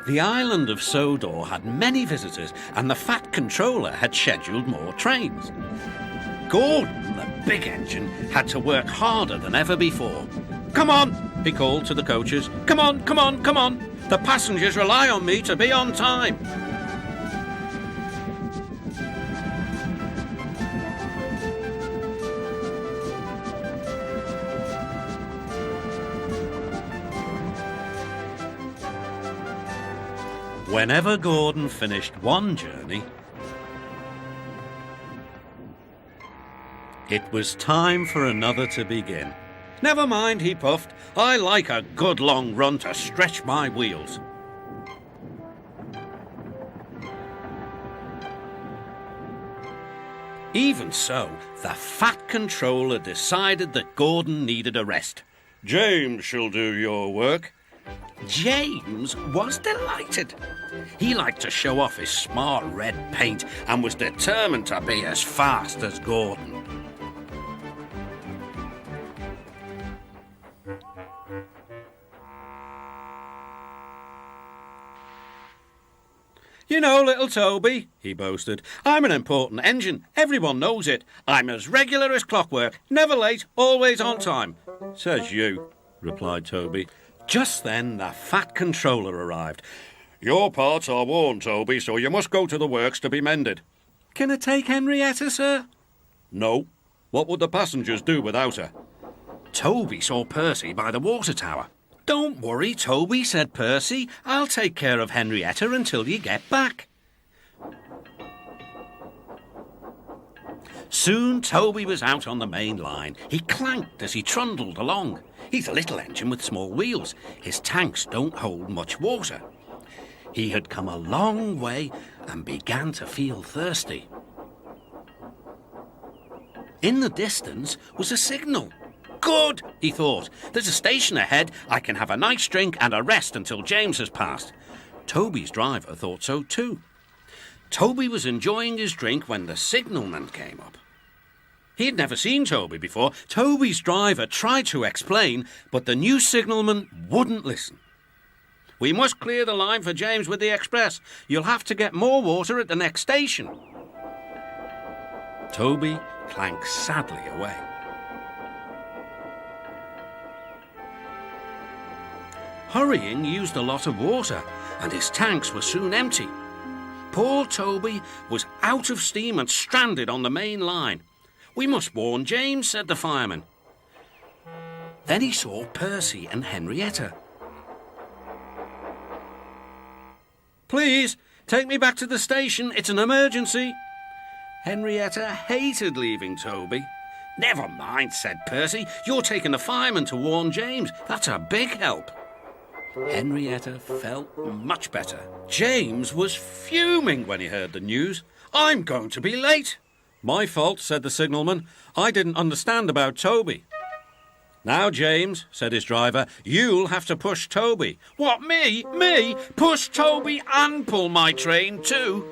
The island of Sodor had many visitors, and the Fat Controller had scheduled more trains. Gordon, the big engine, had to work harder than ever before. "Come on," he called to the coaches. "Come on, come on, come on. The passengers rely on me to be on time." Whenever Gordon finished one journey, it was time for another to begin. "Never mind," he puffed. "I like a good long run to stretch my wheels." Even so, the Fat Controller decided that Gordon needed a rest. "James shall do your work." James was delighted. He liked to show off his smart red paint and was determined to be as fast as Gordon. "You know, little Toby," he boasted, "I'm an important engine. Everyone knows it. I'm as regular as clockwork, never late, always on time." "Says you," replied Toby. Just then the Fat Controller arrived. "Your parts are worn, Toby, so you must go to the works to be mended." "Can I take Henrietta, sir?" "No. What would the passengers do without her?" Toby saw Percy by the water tower. "Don't worry, Toby," said Percy. "I'll take care of Henrietta until you get back." Soon Toby was out on the main line. He clanked as he trundled along. He's a little engine with small wheels. His tanks don't hold much water. He had come a long way and began to feel thirsty. In the distance was a signal. "Good," he thought. "There's a station ahead. I can have a nice drink and a rest until James has passed." Toby's driver thought so too. Toby was enjoying his drink when the signalman came up. He had never seen Toby before. Toby's driver tried to explain, but the new signalman wouldn't listen. "We must clear the line for James with the express. You'll have to get more water at the next station." Toby clanked sadly away. Hurrying used a lot of water, and his tanks were soon empty. Poor Toby was out of steam and stranded on the main line. "We must warn James," said the fireman. Then he saw Percy and Henrietta. "Please, take me back to the station. It's an emergency." Henrietta hated leaving Toby. "Never mind," said Percy. "You're taking the fireman to warn James. That's a big help." Henrietta felt much better. James was fuming when he heard the news. "I'm going to be late." "My fault," said the signalman. "I didn't understand about Toby." "Now, James," said his driver, "you'll have to push Toby." "What, me? Me? Push Toby and pull my train too?"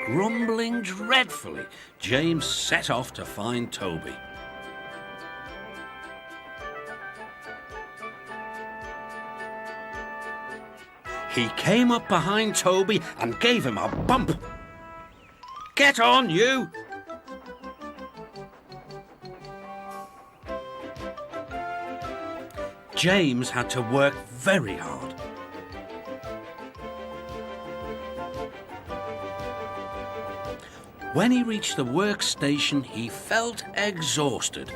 Grumbling dreadfully, James set off to find Toby. He came up behind Toby and gave him a bump. "Get on, you!" James had to work very hard. When he reached the workstation, he felt exhausted.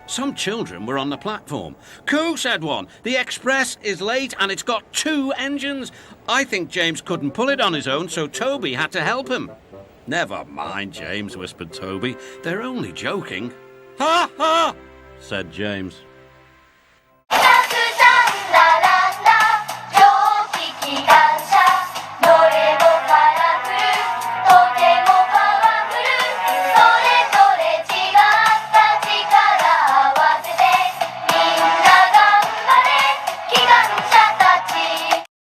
Some children were on the platform. "Coo," said one. "The express is late and it's got 2 engines. I think James couldn't pull it on his own, so Toby had to help him." "Never mind, James," whispered Toby. "They're only joking." "Ha, ha," said James.